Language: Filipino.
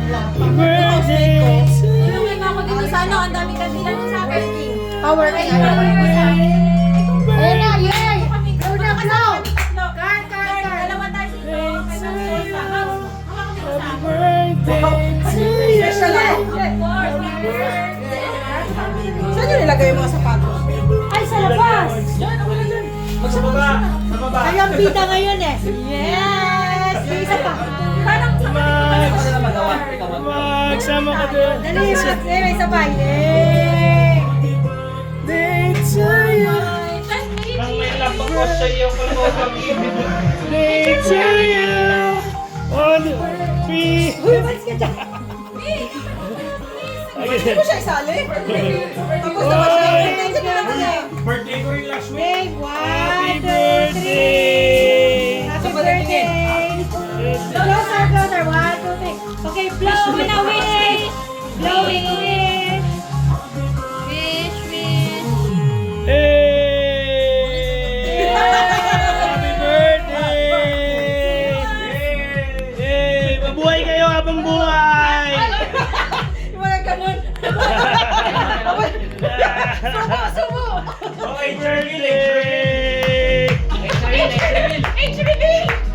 birthday to you. Tulungan mo ako dito sa ano, ang daming kandilan sa akin. Power ring. Ayun na, yay! Blow na, blow! Card, card, card. Dalawa tayo dito. Okay, sa house. Hawakan mo sa Happy birthday to you. Special ako. Of course, happy birthday. Saan nyo nilagay yung mga sapatos? Ay, sa labas! Sa baba. Sa baba. Kayo ang bida ngayon eh. Yes! Yung isa pa. Parang sa Magsama ka doon. Dali, Max. Eh, may isa pa. Yay! Birthday to you. Nang may lapang ko sa iyo, kalawang ibig. Birthday to you. On three. Uy, malis ka dyan. Ayun. Ano siya isali? Tapos naman siya. Nandiyan na naman eh. Birthday ko rin last week. Yay! Happy 1, 2, 3. birthday. Happy birthday! Closer, closer. 1, 2, 3. Okay, blow na wish! Blowing wish! Wish, wish! Hey! Happy birthday! Yay! Mabuhay kayo habang buhay!